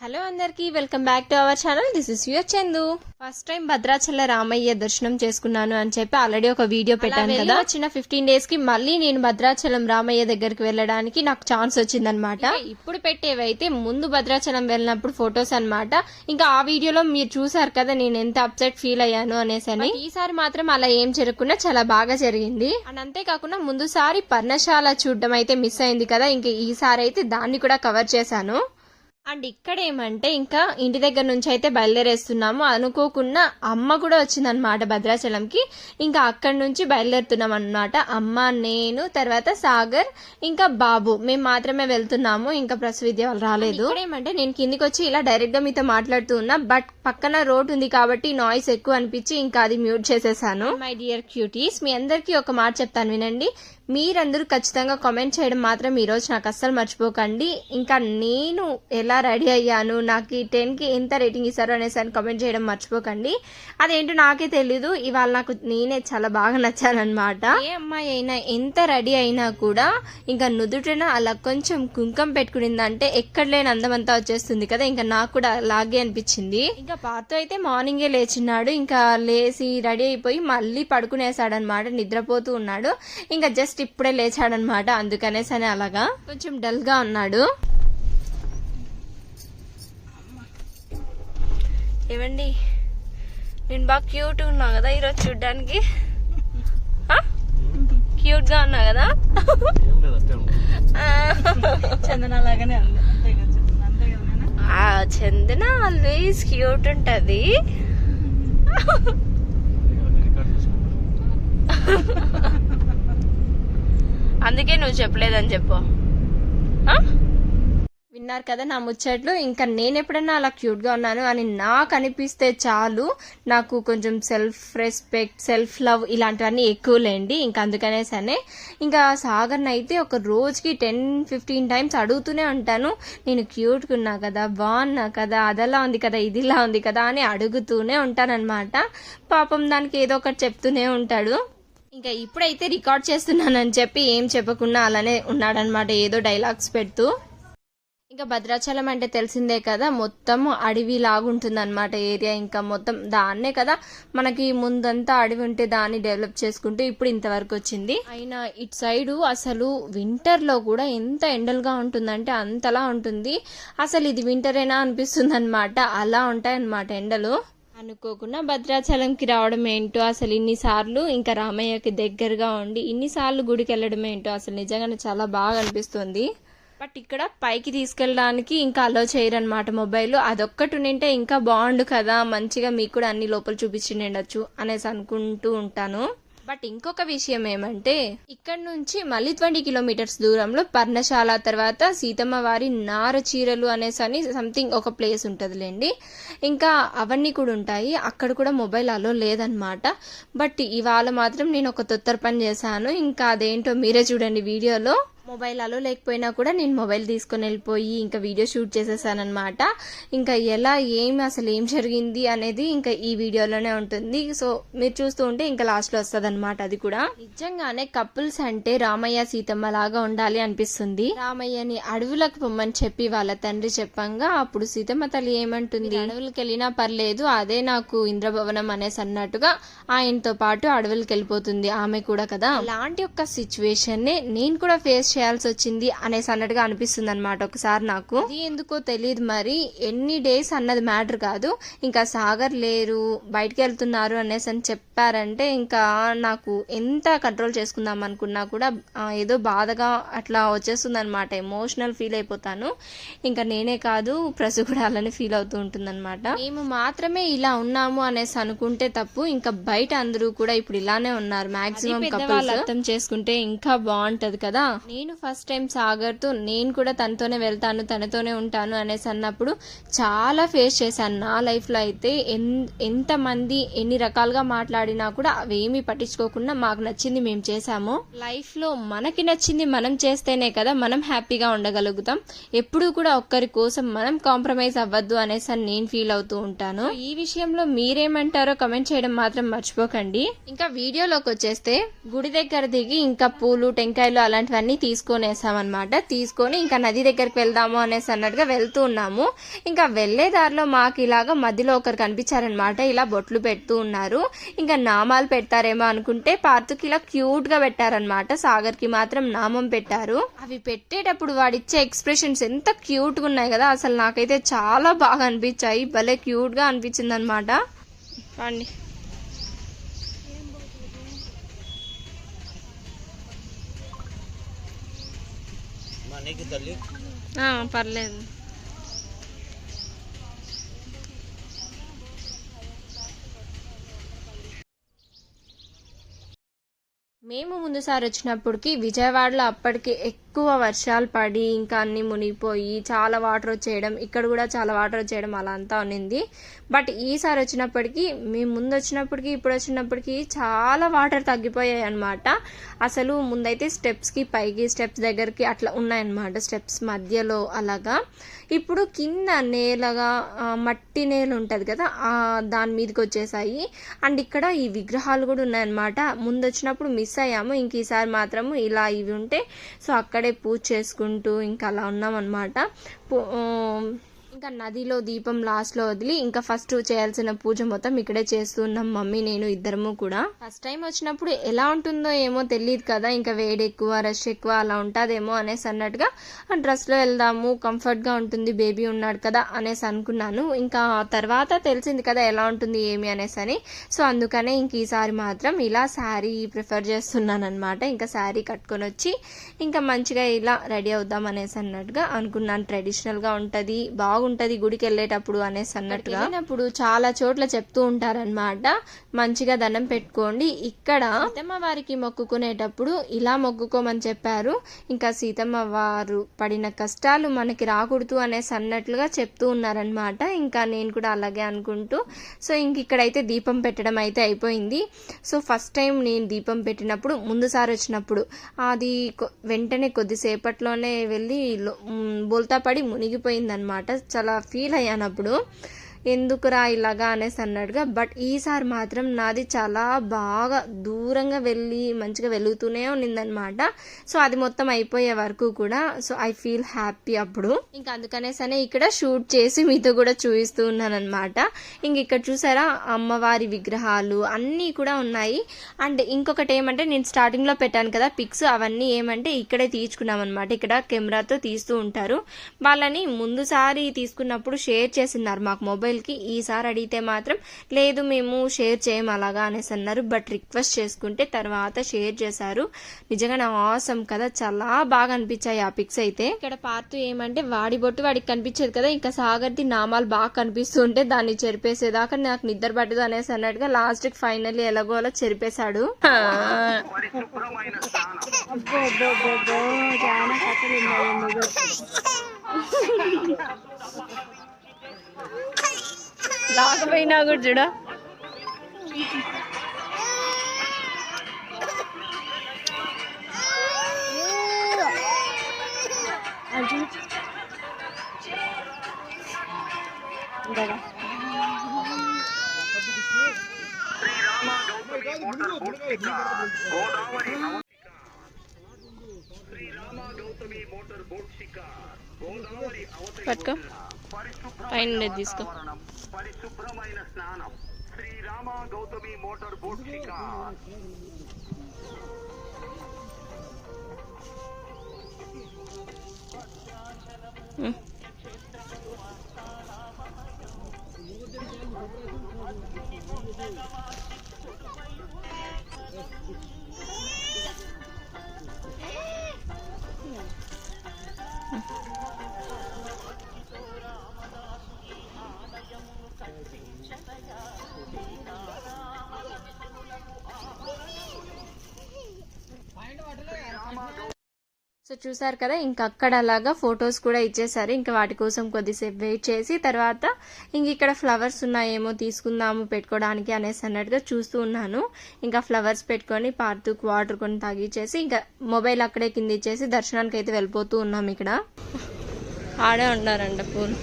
Hello అందరికి welcome back to our channel. This is your Chandu. First time Bhadrachala Ramayya దర్శనం చేసుకున్నాను అని చెప్పి ఆల్రెడీ ఒక వీడియో పెట్టాను కదా. వచ్చిన 15 days కి మళ్ళీ నేను భద్రాచలం రామయ్య దగ్గరికి వెళ్ళడానికి నాకు ఛాన్స్ వచ్చిందనమాట. ఇప్పుడు పెట్టేవైతే ముందు భద్రాచలం వెళ్ళినప్పుడు ఫొటోస్ అన్నమాట. ఇంకా ఆ వీడియోలో మీరు చూసారు కదా నేను ఎంత అప్సెట్ ఫీల్ అయ్యాను అనేసని. ఈసారి మాత్రం అలా ఏం జరగకుండా చాలా బాగా జరిగింది. అండ్ అంతేకాకుండా ముందుసారి పర్ణశాల చూడడం అయితే మిస్ అయింది కదా, ఇంకా ఈసారి అయితే దాన్ని కూడా కవర్ చేశాను. అండ్ ఇక్కడ ఏమంటే ఇంకా ఇంటి దగ్గర నుంచి అయితే బయలుదేరేస్తున్నాము. అనుకోకుండా అమ్మ కూడా వచ్చిందనమాట భద్రాచలంకి. ఇంకా అక్కడి నుంచి బయలుదేరుతున్నాం అనమాట. అమ్మ, నేను, తర్వాత సాగర్, ఇంకా బాబు, మేము మాత్రమే వెళ్తున్నాము. ఇంకా ప్రసవిద్య వాళ్ళు రాలేదు. ఇక్కడ ఏమంటే నేను కిందికి వచ్చి ఇలా డైరెక్ట్ గా మీతో మాట్లాడుతూ ఉన్నా, బట్ పక్కన రోడ్ ఉంది కాబట్టి నాయిస్ ఎక్కువ అనిపించి ఇంకా అది మ్యూట్ చేసేసాను. మై డియర్ క్యూటీస్, మీ అందరికి ఒక మాట చెప్తాను వినండి. మీరందరూ ఖచ్చితంగా కామెంట్ చేయడం మాత్రం ఈ రోజు నాకు అస్సలు మర్చిపోకండి. ఇంకా నేను ఎలా రెడీ అయ్యాను, నాకు 10కి ఎంత రేటింగ్ ఇస్తారో అనేసి కామెంట్ చేయడం మర్చిపోకండి. అదేంటో నాకే తెలీదు, ఇవాళ నాకు నేనే చాలా బాగా నచ్చానమాట. ఏ అమ్మాయి అయినా ఎంత రెడీ అయినా కూడా ఇంకా నుదుటన అలా కొంచెం కుంకం పెట్టుకునిందంటే ఎక్కడ లేని అందమంతా వచ్చేస్తుంది కదా. ఇంకా నాకు కూడా అలాగే అనిపించింది. ఇంకా పార్తో అయితే మార్నింగే లేచిన్నాడు. ఇంకా లేచి రెడీ అయిపోయి మళ్ళీ పడుకునేసాడనమాట, నిద్రపోతూ ఉన్నాడు. ఇంకా జస్ట్ ఇప్పుడే లేచాడనమాట, అందుకనేసి అని అలాగా కొంచెం డల్ గా ఉన్నాడు. ఏమండి, నేను బాగా క్యూట్ ఉన్నా కదా ఈరోజు చూడ్డానికి? క్యూట్ గా ఉన్నా కదా? చందన ఆల్వేస్ క్యూట్ ఉంటది. అందుకే నువ్వు చెప్పలేదని చెప్పు. విన్నారు కదా నా ముచ్చట్లు. ఇంకా నేను ఎప్పుడైనా అలా క్యూట్ గా ఉన్నాను అని నాకు అనిపిస్తే చాలు. నాకు కొంచెం సెల్ఫ్ రెస్పెక్ట్, సెల్ఫ్ లవ్ ఇలాంటివన్నీ ఎక్కువలేండి. ఇంకా అందుకనేసనే ఇంకా సాగర్ని అయితే ఒక రోజుకి 10-15 times అడుగుతూనే ఉంటాను, నేను క్యూట్ గా ఉన్నా కదా, బాగున్నా కదా, అదలా ఉంది కదా, ఇదిలా ఉంది కదా అని అడుగుతూనే ఉంటానన్నమాట. పాపం దానికి ఏదో ఒకటి చెప్తూనే ఉంటాడు. ఇంకా ఇప్పుడైతే రికార్డ్ చేస్తున్నానని చెప్పి ఏం చెప్పకుండా అలానే ఉన్నాడనమాట, ఏదో డైలాగ్స్ పెడుతూ. ఇంకా భద్రాచలం అంటే తెలిసిందే కదా, మొత్తం అడవి లాగుంటుంది అనమాట ఏరియా. ఇంకా మొత్తం దాన్నే కదా మనకి ముందంతా అడవి ఉంటే దాన్ని డెవలప్ చేసుకుంటూ ఇప్పుడు ఇంతవరకు వచ్చింది. అయినా ఇటు సైడు అసలు వింటర్ లో కూడా ఎంత ఎండలుగా ఉంటుందంటే అంతలా ఉంటుంది. అసలు ఇది వింటరేనా అనిపిస్తుంది అనమాట, అలా ఉంటాయన్నమాట ఎండలు. అనుకోకుండా భద్రాచలంకి రావడం ఏంటో, అసలు ఇన్నిసార్లు ఇంకా రామయ్యకి దగ్గరగా ఉండి ఇన్నిసార్లు గుడికి వెళ్ళడం ఏంటో అసలు నిజంగానే చాలా బాగా అనిపిస్తుంది. బట్ ఇక్కడ పైకి తీసుకెళ్ళడానికి ఇంకా అలో చేయరనమాట మొబైల్. అదొక్కటి ఉంటే ఇంకా బాగుండు కదా, మంచిగా మీకు కూడా అన్ని లోపల చూపించిండొచ్చు అనేసి అనుకుంటూ ఉంటాను. బట్ ఇంకొక విషయం ఏమంటే ఇక్కడ నుంచి మళ్ళీ 20 kilometers దూరంలో పర్ణశాల, తర్వాత సీతమ్మ వారి నార చీరలు అనేసి సంథింగ్ ఒక ప్లేస్ ఉంటదిలేండి. ఇంకా అవన్నీ కూడా ఉంటాయి. అక్కడ కూడా మొబైల్ అలో లేదనమాట. బట్ ఇవాళ మాత్రం నేను ఒక తొత్తర పని చేశాను. ఇంకా అదేంటో మీరే చూడండి వీడియోలో. మొబైల్ అలో లేకపోయినా కూడా నేను మొబైల్ తీసుకొని వెళ్ళిపోయి ఇంకా వీడియో షూట్ చేసేసానమాట. ఇంకా ఎలా అసలు ఏం జరిగింది అనేది ఇంకా ఈ వీడియోలోనే ఉంటుంది. సో మీరు చూస్తూ ఉంటే ఇంకా లాస్ట్ లో వస్తుంది అనమాట. అది కూడా నిజంగానే కపుల్స్ అంటే రామయ్య సీతమ్మ లాగా ఉండాలి అనిపిస్తుంది. రామయ్యని అడవులకు పొమ్మని చెప్పి వాళ్ళ తండ్రి చెప్పంగా అప్పుడు సీతమ్మ తల్లి ఏమంటుంది, అడవులకు వెళ్ళినా పర్లేదు, అదే నాకు ఇంద్రభవనం అనేసి అన్నట్టుగా ఆయనతో పాటు అడవులకు వెళ్ళిపోతుంది ఆమె కూడా కదా. అలాంటి ఒక సిచ్యువేషన్ నే నేను కూడా ఫేస్ చేయాల్సి వచ్చింది అనేసి అన్నట్టుగా అనిపిస్తుంది అనమాట ఒకసారి నాకు. అది ఎందుకో తెలియదు మరి. ఎన్ని డేస్ అన్నది మ్యాటర్ కాదు, ఇంకా సాగర్ లేరు, బయటకు వెళ్తున్నారు అనేసి అని చెప్పారంటే ఇంకా నాకు ఎంత కంట్రోల్ చేసుకుందాం అనుకున్నా కూడా ఏదో బాధగా అట్లా వచ్చేస్తుంది అనమాట. ఎమోషనల్ ఫీల్ అయిపోతాను. ఇంకా నేనే కాదు ప్రసు కూడా అలానే ఫీల్ అవుతూ ఉంటుంది అనమాట. మేము మాత్రమే ఇలా ఉన్నాము అనేసి అనుకుంటే తప్పు. ఇంకా బయట అందరూ కూడా ఇప్పుడు ఇలానే ఉన్నారు మాక్సిమం కపుల్స్. అర్థం చేసుకుంటే ఇంకా బాగుంటది కదా. నేను ఫస్ట్ టైం సాగర్ తో నేను కూడా తనతోనే వెళ్తాను, తనతోనే ఉంటాను అనేసి అన్నప్పుడు చాలా ఫేస్ చేశాను నా లైఫ్ లో. అయితే ఎంత మంది ఎన్ని రకాలుగా మాట్లాడినా కూడా అవేమీ పట్టించుకోకుండా మాకు నచ్చింది మేము చేసాము. లైఫ్ లో మనకి నచ్చింది మనం చేస్తేనే కదా మనం హ్యాపీగా ఉండగలుగుతాం. ఎప్పుడూ కూడా ఒక్కరి కోసం మనం కాంప్రమైజ్ అవ్వద్దు అనేసి నేను ఫీల్ అవుతూ ఉంటాను. ఈ విషయంలో మీరేమంటారో కమెంట్ చేయడం మాత్రం మర్చిపోకండి. ఇంకా వీడియోలోకి వచ్చేస్తే గుడి దగ్గర దిగి ఇంకా పూలు, టెంకాయలు అలాంటివన్నీ తీసుకొనేసామన్నమాట. తీసుకొని ఇంకా నది దగ్గరికి వెళ్దాము అనేసి అన్నట్టుగా వెళ్తూ ఉన్నాము. ఇంకా వెళ్లే దారిలో మాకు ఇలాగా మధ్యలో ఒకరు కనిపించారనమాట. ఇలా బొట్లు పెడుతూ ఉన్నారు. ఇంకా నామాలు పెడతారేమో అనుకుంటే పార్థుకి ఇలా క్యూట్ గా పెట్టారనమాట. సాగర్ కి మాత్రం నామం పెట్టారు. అవి పెట్టేటప్పుడు వాడిచ్చే ఎక్స్ప్రెషన్స్ ఎంత క్యూట్ గా ఉన్నాయి కదా, అసలు నాకైతే చాలా బాగా అనిపించాయి. భలే క్యూట్ గా అనిపించింది అనమాట. పర్లేదు. మేము ముందుసారి వచ్చినప్పటికి విజయవాడలో అప్పటికి ఎక్కువ వర్షాలు పడి ఇంకా అన్ని మునిగిపోయి చాలా వాటర్ వచ్చేయడం, ఇక్కడ కూడా చాలా వాటర్ వచ్చేయడం అలా అంతా ఉన్నింది. బట్ ఈసారి వచ్చినప్పటికీ, మేము ముందు వచ్చినప్పటికి ఇప్పుడు వచ్చినప్పటికి చాలా వాటర్ తగ్గిపోయాయి అనమాట. అసలు ముందైతే స్టెప్స్కి పైకి స్టెప్స్ దగ్గరికి అట్లా ఉన్నాయన్నమాట, స్టెప్స్ మధ్యలో అలాగా. ఇప్పుడు కింద నేలగా మట్టి నేల ఉంటుంది కదా, దాని మీదకి వచ్చేసాయి. అండ్ ఇక్కడ ఈ విగ్రహాలు కూడా ఉన్నాయన్నమాట. ముందు వచ్చినప్పుడు మిస్ అయ్యాము, ఇంక ఈసారి మాత్రము ఇలా ఇవి ఉంటే సో అక్కడే పూజ చేసుకుంటూ ఇంకా అలా ఉన్నాం అనమాట. ఇంకా నదిలో దీపం లాస్ట్లో వదిలి ఇంకా ఫస్ట్ చేయాల్సిన పూజ మొత్తం ఇక్కడే చేస్తున్నాం మమ్మీ నేను ఇద్దరము కూడా. ఫస్ట్ టైం వచ్చినప్పుడు ఎలా ఉంటుందో ఏమో తెలియదు కదా, ఇంకా వేడి ఎక్కువ రష్ ఎక్కువ అలా ఉంటుందేమో అనేసి అన్నట్టుగా డ్రెస్లో వెళ్దాము, కంఫర్ట్గా ఉంటుంది, బేబీ ఉన్నాడు కదా అనేసి అనుకున్నాను. ఇంకా తర్వాత తెలిసింది కదా ఎలా ఉంటుంది ఏమి అనేసి అని. సో అందుకనే ఇంక ఈసారి మాత్రం ఇలా శారీ ప్రిఫర్ చేస్తున్నాను అనమాట. ఇంకా శారీ కట్టుకొని వచ్చి ఇంకా మంచిగా ఇలా రెడీ అవుదాం అనేసి అన్నట్టుగా అనుకున్నాను. ట్రెడిషనల్గా ఉంటుంది, బాగుంటుంది గుడికి వెళ్ళేటప్పుడు అనేసి అన్నట్టుగా. వెళ్ళినప్పుడు చాలా చోట్ల చెప్తూ ఉంటారనమాట, మంచిగా దండం పెట్టుకోండి. ఇక్కడ సీతమ్మ వారికి మొక్కుకునేటప్పుడు ఇలా మొక్కుకోమని చెప్పారు. ఇంకా సీతమ్మ వారు పడిన కష్టాలు మనకి రాకూడదు అనేసి అన్నట్లుగా చెప్తూ ఉన్నారనమాట. ఇంకా నేను కూడా అలాగే అనుకుంటూ సో ఇంక ఇక్కడైతే దీపం పెట్టడం అయితే అయిపోయింది. సో ఫస్ట్ టైం నేను దీపం పెట్టినప్పుడు ముందుసారి వచ్చినప్పుడు అది వెంటనే కొద్దిసేపట్లోనే వెళ్ళి బోల్తా పడి మునిగిపోయిందనమాట. చాలా ఫీల్ అయ్యాను అప్పుడు, ఎందుకురా ఇలాగా అనేసి అన్నట్టుగా. బట్ ఈసారి మాత్రం నాది చాలా బాగా దూరంగా వెళ్ళి మంచిగా వెలుగుతూనే ఉన్నిందనమాట. సో అది మొత్తం అయిపోయే వరకు కూడా సో ఐ ఫీల్ హ్యాపీ అప్పుడు. ఇంకా అందుకనేసనే ఇక్కడ షూట్ చేసి మీతో కూడా చూపిస్తూ ఉన్నాను అనమాట. ఇంక ఇక్కడ చూసారా అమ్మవారి విగ్రహాలు అన్నీ కూడా ఉన్నాయి. అండ్ ఇంకొకటి ఏమంటే నేను స్టార్టింగ్లో పెట్టాను కదా పిక్స్, అవన్నీ ఏమంటే ఇక్కడే తీర్చుకున్నాం అనమాట. ఇక్కడ కెమెరాతో తీస్తూ ఉంటారు. వాళ్ళని ముందుసారి తీసుకున్నప్పుడు షేర్ చేసినారు మాకు మొబైల్ కి. ఈసారి అడిగితే మాత్రం లేదు మేము షేర్ చేయం అలాగా అనేసి అన్నారు. బట్ రిక్వెస్ట్ చేసుకుంటే తర్వాత షేర్ చేశారు. నిజంగా ఆసమ్ కదా, చాలా బాగా అనిపించాయి ఆ పిక్స్ అయితే. ఇక్కడ పార్తు ఏమంటే వాడి బొట్టు వాడికి కనిపించేది కదా, ఇంకా సాగర్ది నామాలు బాగా కనిపిస్తుంటే దాన్ని చెరిపేసేదాకా నాకు నిద్ర పట్టదు అనేసి అన్నట్టుగా లాస్ట్ కి ఫైనల్లీ ఎలాగో అలా చెరిపేశాడు. రాకపోయినా కూడా చూడ పట్టుకో పైన తీసుకో. పరిశుభ్రమైన స్నానం శ్రీరామ గౌతమి మోటార్ బోట్ షికార్. సో చూసారు కదా, ఇంకా అక్కడ అలాగా ఫొటోస్ కూడా ఇచ్చేసారు. ఇంకా వాటి కోసం కొద్దిసేపు వెయిట్ చేసి తర్వాత ఇంక ఇక్కడ ఫ్లవర్స్ ఉన్నాయేమో తీసుకుందాము పెట్టుకోవడానికి అనేసి అన్నట్టుగా చూస్తూ ఉన్నాను. ఇంకా ఫ్లవర్స్ పెట్టుకొని పార్తుకు వాటర్ కొని తాగిచ్చేసి ఇంకా మొబైల్ అక్కడే కింద ఇచ్చేసి దర్శనానికి అయితే వెళ్ళిపోతూ ఉన్నాం. ఇక్కడ ఆడే ఉండారంట పూలు.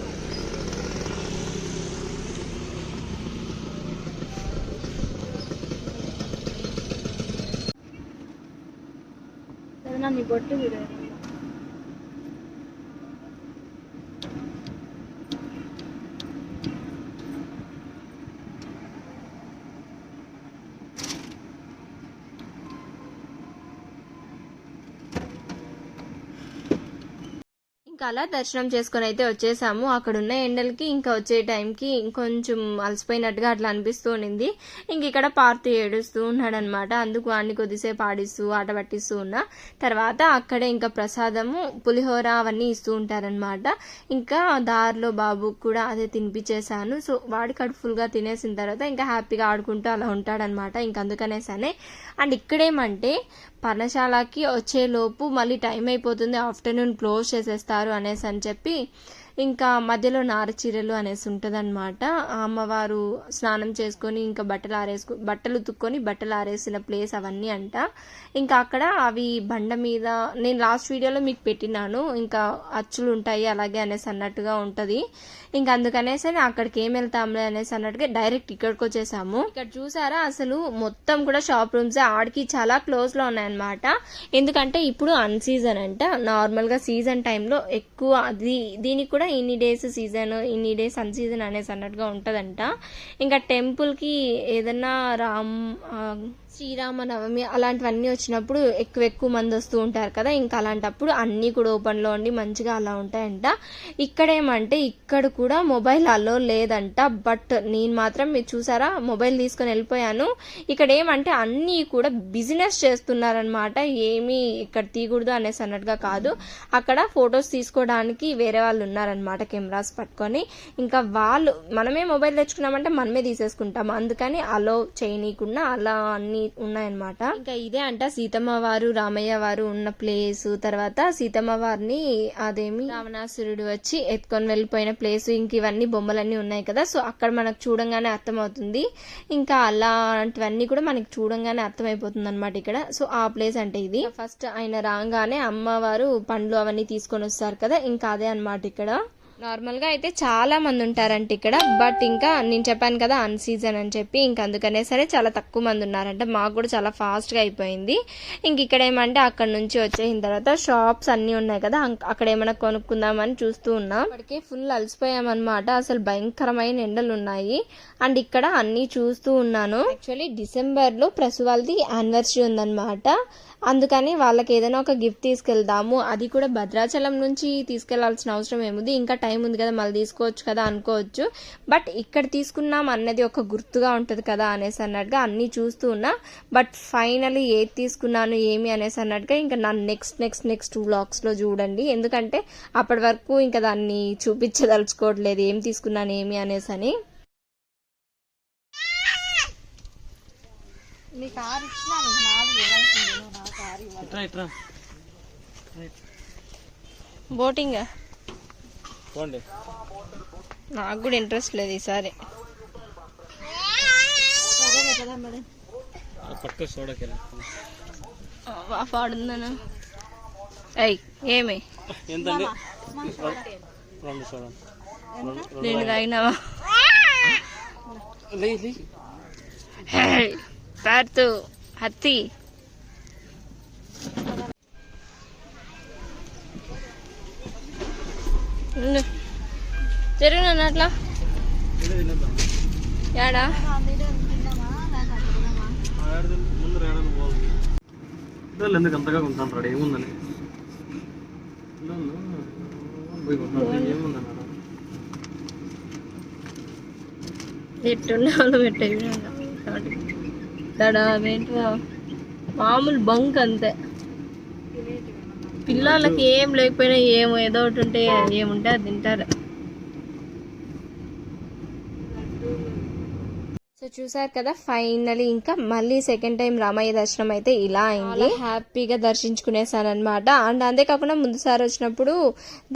నీ బొట్టు ఇంకా అలా దర్శనం చేసుకొని అయితే వచ్చేసాము. అక్కడ ఉన్న ఎండలకి ఇంకా వచ్చే టైంకి ఇంకొంచెం అలసిపోయినట్టుగా అట్లా అనిపిస్తూ ఉండింది. ఇంక ఇక్కడ పార్తు ఏడుస్తూ ఉన్నాడు అనమాట. అందుకు వాడిని కొద్దిసేపు ఆడిస్తూ ఆట పట్టిస్తూ ఉన్నా. తర్వాత అక్కడే ఇంకా ప్రసాదము పులిహోర అవన్నీ ఇస్తూ ఉంటారనమాట. ఇంకా దారిలో బాబుకు కూడా అదే తినిపించేశాను. సో వాడి కడుపు ఫుల్గా తినేసిన తర్వాత ఇంకా హ్యాపీగా ఆడుకుంటూ అలా ఉంటాడనమాట. ఇంక అందుకనేసనే అండ్ ఇక్కడేమంటే పర్ణశాలకి వచ్చేలోపు మళ్ళీ టైం అయిపోతుంది, ఆఫ్టర్నూన్ క్లోజ్ చేసేస్తారు అనేసి అని చెప్పి ఇంకా మధ్యలో నారచీరలు అనేసి ఉంటుంది అనమాట. అమ్మవారు స్నానం చేసుకొని ఇంకా బట్టలు ఉతుక్కొని బట్టలు ఆరేసిన ప్లేస్ అవన్నీ అంట. ఇంకా అక్కడ అవి బండ మీద నేను లాస్ట్ వీడియోలో మీకు పెట్టినాను, ఇంకా అచ్చులు ఉంటాయి అలాగే అనేసి అన్నట్టుగా ఉంటుంది. ఇంకా అందుకనేసి అక్కడికి ఏం వెళ్తాంలే అనేసి అన్నట్టుగా డైరెక్ట్ ఇక్కడికి వచ్చేసాము. ఇక్కడ చూసారా అసలు మొత్తం కూడా షాప్ రూమ్స్ ఆడికి చాలా క్లోజ్ లో ఉన్నాయన్నమాట. ఎందుకంటే ఇప్పుడు అన్ సీజన్ అంట. నార్మల్ గా సీజన్ టైంలో ఎక్కువ దీనికి కూడా ఇన్ని డేస్ సీజన్ ఇన్ని డేస్ అన్ సీజన్ అనేసి అన్నట్టుగా ఉంటదంట. ఇంకా టెంపుల్ కి ఏదన్నా శ్రీరామనవమి అలాంటివన్నీ వచ్చినప్పుడు ఎక్కువ మంది వస్తూ ఉంటారు కదా. ఇంకా అలాంటప్పుడు అన్నీ కూడా ఓపెన్లో ఉండి మంచిగా అలా ఉంటాయంట. ఇక్కడేమంటే ఇక్కడ కూడా మొబైల్ అలో లేదంట. బట్ నేను మాత్రం మీరు చూసారా మొబైల్ తీసుకొని వెళ్ళిపోయాను. ఇక్కడ ఏమంటే అన్నీ కూడా బిజినెస్ చేస్తున్నారనమాట. ఏమీ ఇక్కడ తీయకూడదు అనేసి అన్నట్టుగా కాదు, అక్కడ ఫొటోస్ తీసుకోవడానికి వేరే వాళ్ళు ఉన్నారనమాట కెమెరాస్ పట్టుకొని. ఇంకా వాళ్ళు మనమే మొబైల్ తెచ్చుకున్నామంటే మనమే తీసేసుకుంటాం, అందుకని అలో చేయనీయకుండా అలా అన్ని ఉన్నాయన్నమాట. ఇంకా ఇదే అంట సీతమ్మ వారు రామయ్య వారు ఉన్న ప్లేస్. తర్వాత సీతమ్మ వారిని అదేమి రావణాసురుడు వచ్చి ఎత్తుకొని వెళ్ళిపోయిన ప్లేస్. ఇంక ఇవన్నీ బొమ్మలన్నీ ఉన్నాయి కదా, సో అక్కడ మనకు చూడంగానే అర్థమవుతుంది. ఇంకా అలాంటివన్నీ కూడా మనకి చూడంగానే అర్థమైపోతుంది అనమాట ఇక్కడ. సో ఆ ప్లేస్ అంటే ఇది. ఫస్ట్ ఆయన రాగానే అమ్మవారు పండ్లు అవన్నీ తీసుకొని వస్తారు కదా, ఇంకా అదే అనమాట ఇక్కడ. నార్మల్ గా అయితే చాలా మంది ఉంటారంట ఇక్కడ. బట్ ఇంకా నేను చెప్పాను కదా అన్ సీజన్ అని చెప్పి, ఇంకా అందుకనే సరే చాలా తక్కువ మంది ఉన్నారంట. మాకు కూడా చాలా ఫాస్ట్ గా అయిపోయింది. ఇంక ఇక్కడ ఏమంటే అక్కడ నుంచి వచ్చేసిన తర్వాత షాప్స్ అన్ని ఉన్నాయి కదా, అక్కడ ఏమైనా కొనుక్కుందామని చూస్తూ ఉన్నాం. అప్పటికే ఫుల్ అలసిపోయామన్నమాట. అసలు భయంకరమైన ఎండలు ఉన్నాయి. అండ్ ఇక్కడ అన్ని చూస్తూ ఉన్నాను. యాక్చువల్లీ డిసెంబర్ లో ప్రసు వాళ్ళది యానివర్సరీ ఉందన్నమాట. అందుకని వాళ్ళకి ఏదైనా ఒక గిఫ్ట్ తీసుకెళ్దాము, అది కూడా భద్రాచలం నుంచి తీసుకెళ్లాల్సిన అవసరం ఏముంది, ఇంకా టైం ఉంది కదా మళ్ళీ తీసుకోవచ్చు కదా అనుకోవచ్చు. బట్ ఇక్కడ తీసుకున్నాం అన్నది ఒక గుర్తుగా ఉంటుంది కదా అనేసి అన్నట్టుగా అన్ని చూస్తూ ఉన్నా. బట్ ఫైనలీ ఏది తీసుకున్నాను ఏమి అనేసి అన్నట్టుగా ఇంకా నా నెక్స్ట్ వ్లాగ్స్ లో చూడండి. ఎందుకంటే అప్పటి వరకు ఇంకా దాన్ని చూపించదలుచుకోవట్లేదు ఏం తీసుకున్నాను ఏమి అనేసి అని. బోటింగ్ నాకు కూడా ఇంట్రెస్ట్ లేదు ఈసారి. పాడుందను ఏమి నేను తాగినావా పార్తు హత్తి జరుగునా అట్లా ఏడా ఎందుకు అంతగా ఉంటాను ఏముందని ఎట్టున్న వాళ్ళు పెట్టేవి మామూలు బంక్ అంతే. పిల్లలకి ఏం లేకపోయినా ఏదో ఒకటి ఉంటే ఏముంటే అది తింటారు. సో చూసారు కదా ఫైనలీ ఇంకా మళ్ళీ సెకండ్ టైం రామయ్య దర్శనం అయితే ఇలా అయింది. హ్యాపీగా దర్శించుకునేసాను అనమాట. అండ్ అంతేకాకుండా ముందుసారి వచ్చినప్పుడు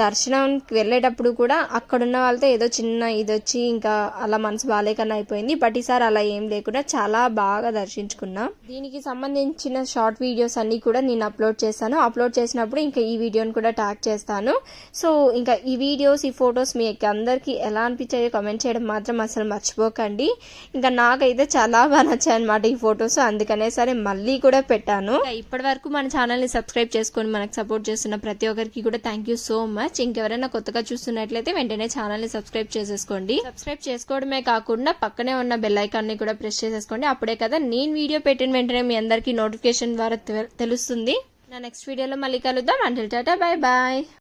దర్శనంకి వెళ్ళేటప్పుడు కూడా అక్కడున్న వాళ్ళతో ఏదో చిన్న ఇది వచ్చి ఇంకా అలా మనసు బాలేకన్నా అయిపోయింది. బట్ ఈసారి అలా ఏం లేకుండా చాలా బాగా దర్శించుకున్నా. దీనికి సంబంధించిన షార్ట్ వీడియోస్ అన్ని కూడా నేను అప్లోడ్ చేస్తాను. అప్లోడ్ చేసినప్పుడు ఇంకా ఈ వీడియోని కూడా ట్యాగ్ చేస్తాను. సో ఇంకా ఈ వీడియోస్ ఈ ఫొటోస్ మీకు అందరికి ఎలా అనిపించాయో కామెంట్ చేయడం మాత్రం అసలు మర్చిపోకండి. ఇంకా నాకైతే చాలా బాగా నచ్చాయి అనమాట ఈ ఫొటోస్, అందుకనే సరే మళ్ళీ కూడా పెట్టాను. ఇప్పటి వరకు మన ఛానల్ ని సబ్స్క్రైబ్ చేసుకొని మనకు సపోర్ట్ చేస్తున్న ప్రతి ఒక్కరికి కూడా థ్యాంక్ యూ సో మచ్. ఇంకెవరైనా కొత్తగా చూస్తున్నట్లయితే వెంటనే ఛానల్ ని సబ్స్క్రైబ్ చేసేసుకోండి. సబ్స్క్రైబ్ చేసుకోవడమే కాకుండా పక్కనే ఉన్న బెల్ ఐకాన్ ని కూడా ప్రెస్ చేసేసుకోండి. అప్పుడే కదా నేను వీడియో పెట్టిన వెంటనే మీ అందరికి నోటిఫికేషన్ ద్వారా తెలుస్తుంది. నా నెక్స్ట్ వీడియోలో మళ్ళీ కలుద్దాం. Until tata, bye bye.